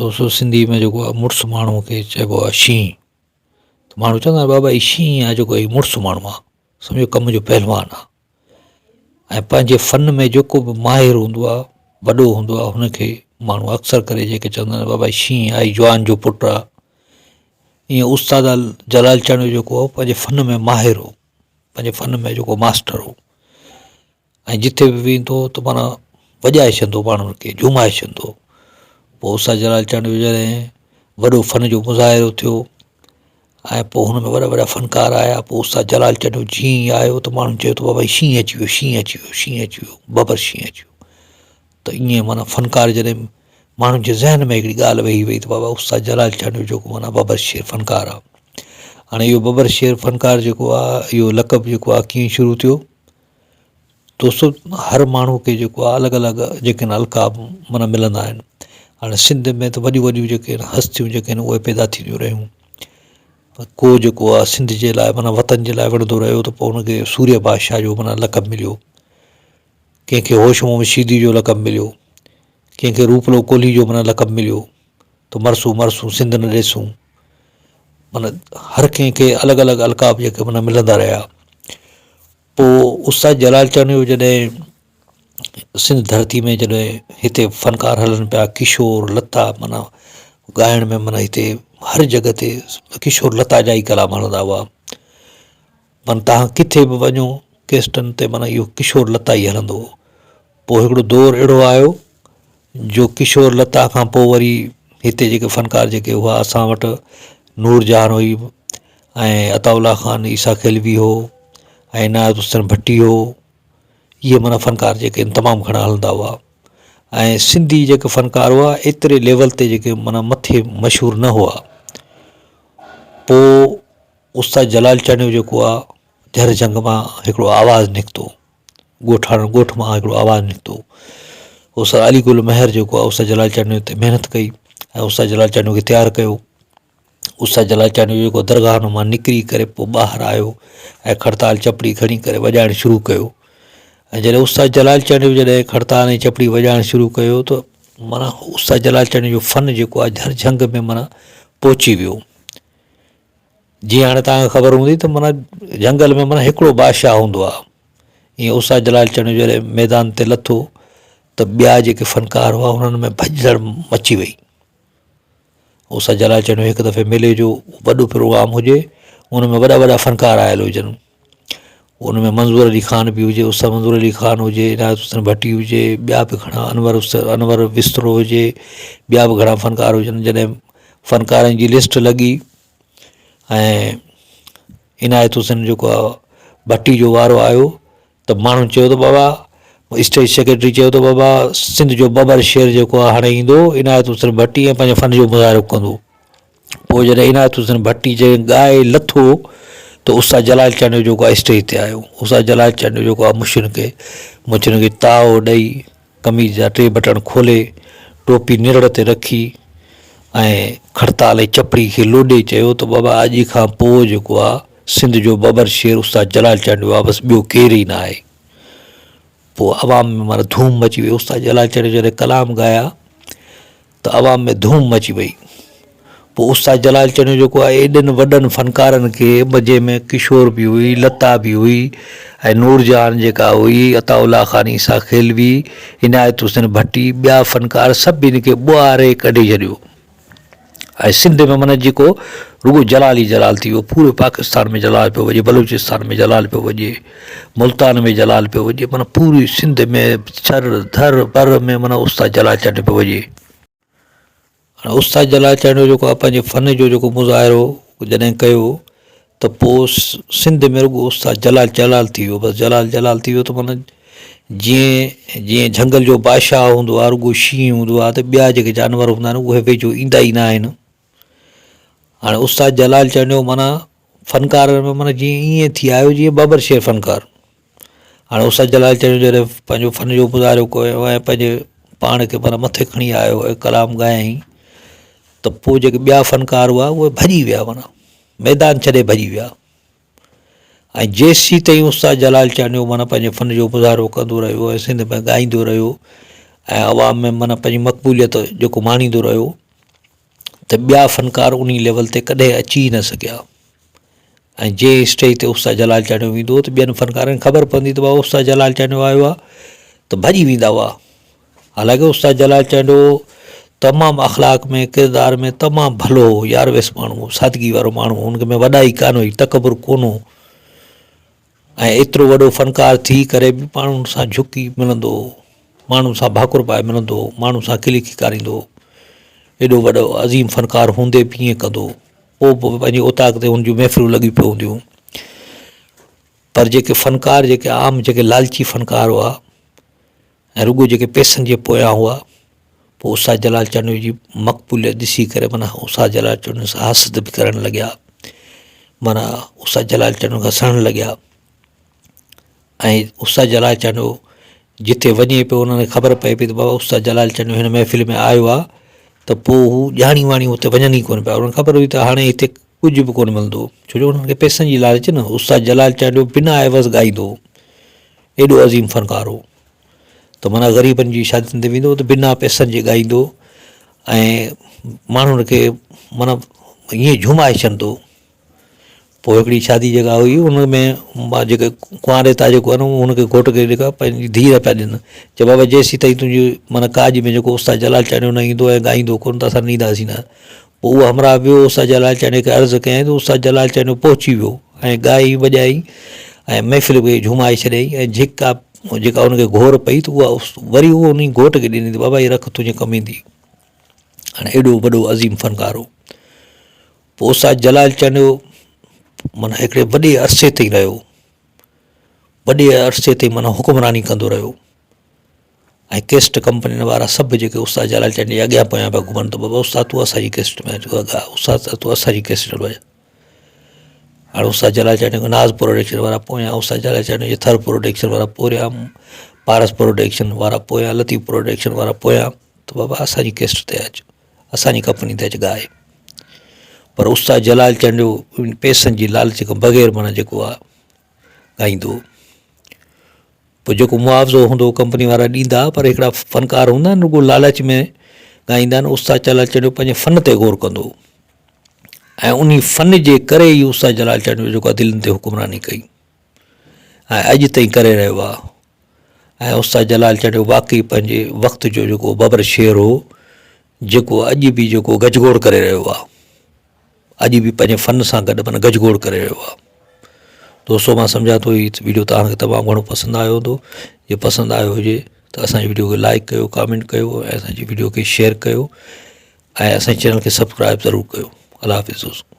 दोस्तों सिंधी में जो आहे मुड़ुसु माण्हू खे चइबो आहे शींहुं। त माण्हू चवंदा आहिनि बाबा हीउ शींहुं आहे जेको हीउ मुड़ुसु माण्हू आहे, सम्झो कम जो पहलवान आहे ऐं पंहिंजे फ़न में जेको बि माहिर हूंदो आहे, वॾो हूंदो आहे, हुनखे माण्हू अक्सर करे जेके चवंदा आहिनि बाबा शींहुं आहे, जवान जो पुटु आहे। ईअं उस्ताद जलाल चांडू जेको हो पंहिंजे फ़न में माहिर हो, पंहिंजे फ़न में जेको मास्टर हो, ऐं जिथे बि वेंदो त माना वॼाए छॾंदो, माण्हुनि खे झुमाए छॾंदो। पोइ उस्ताद जलाल चांडू जॾहिं वॾो फ़न जो मुज़ाहिरो थियो ऐं पोइ हुन में वॾा वॾा फ़नकार आया, पोइ उस्ताद जलाल चांडू जीअं ई आयो त माण्हू चयो त बाबा शींहुं अची वियो, शींहुं अची वियो, शींहुं अची वियो, बबर शींहुं अची वियो। त ईअं माना फ़नकार जॾहिं माण्हुनि जे ज़हन में हिकिड़ी ॻाल्हि वेही वई त बाबा उस्ताद जलाल चांडू जेको माना बबर शेर फ़नकार आहे। हाणे इहो बबर शेर फ़नकार जेको आहे, इहो लक़ब जेको आहे कीअं शुरू थियो? दोस्तों हर माण्हू खे जेको आहे अलॻि अलॻि जेके आहिनि अलक़ाब माना मिलंदा आहिनि। हाणे सिंध में त वॾियूं वॾियूं जेके आहिनि हस्तियूं जेके आहिनि उहे पैदा थींदियूं रहियूं। को जेको आहे सिंध जे लाइ माना वतन जे लाइ विढ़ंदो रहियो त पोइ हुनखे सूर्य बादशाह जो माना लक़ब मिलियो, कंहिंखे होश मोहम्मद शीदी जो लक़ब मिलियो, कंहिंखे रूपलो कोहली जो माना लक़ब मिलियो, त मरसूं मरसूं सिंध न ॾिसूं, माना हर कंहिंखे अलॻि अलॻि अलक़ाब जेके माना मिलंदा रहिया। पोइ उस्ताद जलाल चांडू जॾहिं सिंध धरती में जॾहिं हिते फ़नकार हलनि पिया, किशोर लता माना ॻाइण में माना हिते हर जॻह ते किशोर लता जा ई कलाम हलंदा हुआ। माना तव्हां किथे बि वञो केस्टनि ते माना इहो किशोर लता ई हलंदो हो। पोइ हिकिड़ो दौरु अहिड़ो आयो जो किशोर लता खां पोइ वरी हिते जेके फ़नकार जेके हुआ असां वटि नूरजहान हुई ऐं अताउल्ला ख़ान ईसा खिलवी हो ऐं इनायत हुसैन भट्टी हो। इहे माना फ़नकार जेके आहिनि तमामु घणा हलंदा हुआ ऐं सिंधी जेके फ़नकार हुआ एतिरे लेवल ते जेके माना मथे मशहूरु न हुआ। पोइ उस्ताद जलाल चांडू जेको आहे झर जंग मां हिकिड़ो आवाज़ु निकितो, ॻोठ मां हिकिड़ो आवाज़ु निकितो। उस्ताद अली गुल महर जेको आहे उस्ताद जलाल चांडू ते महिनत कई ऐं उस्ताद जलाल चांडू खे तयारु कयो। उस्ताद जलाल चांडू जेको दरगाह मां निकिरी करे पोइ ॿाहिरि आयो ऐं खड़ताल चपड़ी खणी करे वॼाइणु शुरू कयो। ऐं जॾहिं उस्ताद जलाल चांडू जॾहिं खड़ताल ऐं चपड़ी वॼाइणु शुरू कयो त माना उस्ताद जलाल चांडू जो फ़न जेको आहे झर जंग में माना पहुची वियो। जीअं हाणे तव्हांखे ख़बर हूंदी त माना जंगल में माना हिकिड़ो बादशाह हूंदो आहे, ईअं उस्ताद जलाल चांडू जॾहिं मैदान ते लथो त ॿिया जेके फ़नकार हुआ हुननि में भॼड़ मची वई। उस्ताद जलाल चांडू हिकु दफ़े मेले जो वॾो प्रोग्राम हुजे, उन में वॾा वॾा फ़नकार आयल हुजनि, उन में मंज़ूर अली ख़ान बि हुजे, उस्ताद मंज़ूर अली ख़ान हुजे, इनायत हुसैन भट्टी हुजे, ॿिया बि घणा अनवर बिस्तरो हुजे, ॿिया बि घणा फ़नकार हुजनि। जॾहिं फ़नकारनि जी लिस्ट लॻी ऐं इनायत हुसैन जेको आहे भट्टी जो वारो आयो त माण्हुनि चयो त बाबा, स्टेज सेक्रेटरी चयो त बाबा सिंध जो बबर शेर जेको आहे हाणे ईंदो, इनायत हुसैन भट्टी ऐं पंहिंजे फ़न जो मुज़ाहिरो कंदो। पोइ जॾहिं इनायत हुसैन भट्टी जे ॻाए लथो त उस्ताद जलाल चांडू जेको आहे स्टेज ते आयो। उस्ताद जलाल चांडू जेको आहे मुछिन खे ताव ॾेई कमीज़ जा 3 बटण खोले टोपी निड़ ते रखी ऐं खड़ताल ऐं चपड़ी खे लोॾे चयो त बाबा अॼु खां पोइ जेको आहे सिंध जो बबर शेर उस्ताद जलाल चांडू आहे, बसि ॿियो केर ई न आहे। पोइ अवाम में माना धूम मची वई। उस्ताद जलाल चांडू जॾहिं कलाम ॻाया त अवाम में धूम मची वई। पोइ उस्ताद जलाल चांडू जेको आहे एॾनि वॾनि फ़नकारनि खे, जंहिंमें किशोर बि हुई, लता बि हुई ऐं नूरजहान जेका हुई, अताउल्ला ख़ान ईसा खिलवी, इनायत हुसैन भट्टी, ॿिया फ़नकार सभिनी खे ॿुआरे कढी छॾियो। ऐं सिंध में माना जेको रुगो जलाल ई जलाल थी वियो, पूरे पाकिस्तान में जलाल पियो वॼे, बलूचिस्तान में जलाल पियो वॼे, मुल्तान में जलाल पियो वॼे, माना पूरी सिंध में छर धर पर में माना उस्ताद जलाल चांडू पियो वॼे। हाणे उस्ताद जलाल चांडू जेको आहे पंहिंजे फ़न जो जेको मुज़ाहिरो जॾहिं कयो त पोइ सिंध में रुगो उस्ताद जलाल जलाल थी वियो, बसि जलाल जलाल थी वियो। त माना जीअं जीअं झंगल जो बादशाह हूंदो आहे, रुगो शींहुं हूंदो आहे, त ॿिया जेके जानवर हूंदा आहिनि उहे वेझो ईंदा ई न आहिनि। हाणे उस्ताद जलाल चांडू माना फ़नकारनि में माना जीअं ईअं थी आयो जीअं बबर शेर फ़नकार। हाणे उस्ताद जलाल चांडू जॾहिं पंहिंजो फ़न जो मुज़ाहिरो कयो ऐं पंहिंजे पाण खे माना मथे खणी आयो ऐं कलाम ॻायईं त पोइ जेके ॿिया फ़नकार हुआ उहे भॼी विया, माना मैदान छॾे भॼी विया। ऐं जेसीं ताईं उस्ताद जलाल चांडू माना पंहिंजे फ़न जो मुज़ाहिरो कंदो रहियो ऐं सिंध में ॻाईंदो रहियो ऐं अवाम में माना पंहिंजी मक़बूलियत जेको माणींदो रहियो, त ॿिया फ़नकार उन लेवल ते कॾहिं अची न सघिया। ऐं जंहिं स्टेज ते उस्ताद जलाल चांडियो वेंदो त ॿियनि फ़नकारनि खे ख़बर पवंदी त भाउ उस्ताद जलाल चांडियो आयो आहे त भॼी वेंदा हुआ। हालांकि उस्ताद जलाल चांडियो तमामु अख़लाक में किरदार में तमामु भलो हो, यारवेस माण्हू हो, सादगी वारो माण्हू हो, हुनखे में वॾाई कान हुई, तकबुर कोन हो। ऐं एतिरो वॾो फ़नकार थी करे बि माण्हुनि सां झुकी मिलंदो हो, माण्हुनि सां भाकुर पाए मिलंदो हो, माण्हुनि सां खिली खिकारींदो हो। एॾो वॾो अज़ीम फ़नकार हूंदे बि ईअं कंदो हो। पोइ पंहिंजी उताक ते हुन जूं महफ़िलूं लॻी पियूं हूंदियूं। पर जेके फ़नकार जेके आम जेके लालची फ़नकार हुआ ऐं रुॻो जेके पैसनि जे पोयां हुआ, पोइ उस्ताद जलाल चांडियो जी मक़बूलियत ॾिसी करे माना उस्ताद जलाल चांडियो सां हसद बि करणु लॻिया, माना उस्ताद जलाल चांडियो खां सड़णु लॻिया। ऐं उस्ताद जलाल चांडियो जिथे वञे पियो उन्हनि खे ख़बर पए पई त बाबा उस्ताद जलाल चांडियो हिन महफ़िल में आयो आहे, त पोइ हू ॼाणी वाणी हुते वञनि ई कोन पिया। उन्हनि खे ख़बर हुई त हाणे हिते कुझु बि कोन मिलंदो, छो जो उन्हनि खे पैसनि जी लालच न। उस्ताद जलाल चांडियो बिना एवज़ ॻाईंदो, एॾो अज़ीम फ़नकार हो। त माना ग़रीबनि जी शादियुनि ते वेंदो त बिना पैसनि जे ॻाईंदो ऐं माण्हुनि खे माना ईअं झुमाए छॾंदो। पोइ हिकिड़ी शादी जॻह हुई, उन में मां जेके कुंवारेता जेको आहे न हुनखे घोट खे जेका पंहिंजी धीअ पिया ॾियनि, चए बाबा जेसीं ताईं तुंहिंजी माना काज में जेको उस्ताद जलाल चांडियो न ईंदो ऐं ॻाईंदो कोन त असां ॾींदासीं न। पोइ उहो हमरा वियो उस्ताद जलाल चांडियो खे अर्ज़ु कयईं त उस्ताद जलाल चांडियो पहुची वियो ऐं ॻाई वॼाई ऐं महफ़िल खे झुमाए छॾियईं। ऐं जेका हुनखे घोर पई त उहा वरी उहो उन घोट खे ॾिनी त बाबा हीअ रख तुंहिंजे कमु ईंदी। हाणे एॾो वॾो अज़ीम फ़नकार हो। पोइ उस्ताद जलाल चांडियो माना हिकिड़े वॾे अरसे ताईं रहियो, वॾे अरसे ताईं माना हुकुमरानी कंदो रहियो। ऐं कैस्ट कंपनियुनि वारा सभु जेके उस्ताद जलाल चांडियो जे अॻियां पोयां पिया घुमनि त बाबा उस्ताद तूं असांजी कैस्ट में अचो, उस्ताद तूं असांजी कैस्ट में। हाणे उस्ताद जलाल चांडियो नाज़ प्रोडक्शन वारा पोयां, उस्ताद जलाल चांडियो जे थर प्रोडक्शन वारा पोयां, पारस प्रोडक्शन वारा पोयां, लतीफ़ प्रोडक्शन वारा पोयां, त बाबा असांजी कैस्ट ते अचु, असांजी कंपनी ते अचु ॻाए। पर उस्ताद जलाल चांडियो पैसनि जी लालच खां बग़ैर माना जेको आहे ॻाईंदो। पोइ जेको मुआवज़ो हूंदो कंपनी वारा ॾींदा, पर हिकिड़ा फ़नकार हूंदा आहिनि रुॻो लालच में ॻाईंदा आहिनि। उस्ताद जलाल चांडियो पंहिंजे फ़न ते गौर कंदो ऐं उन फ़न जे करे ई उस्ताद जलाल चांडियो जेको आहे दिलनि ते हुकुमरानी कई ऐं अॼु ताईं करे रहियो आहे। ऐं उस्ताद जलाल चांडियो वाक़ई पंहिंजे वक़्त जो जेको बबर शेर हो, जेको अॼु बि जेको गजगोड़ करे रहियो आहे, अॼु बि पंहिंजे फ़न सां गॾु माना गजगोड़ करे रहियो आहे। दोस्तो मां सम्झां थो हीअ वीडियो तव्हांखे तमामु घणो पसंदि आयो हूंदो। जे पसंदि आयो हुजे त असांजी वीडियो खे लाइक कयो, कमेंट कयो ऐं असांजी वीडियो खे शेयर कयो ऐं असांजे चैनल खे सब्सक्राइब ज़रूरु कयो। अल्लाह हाफ़िज़ दोस्तो।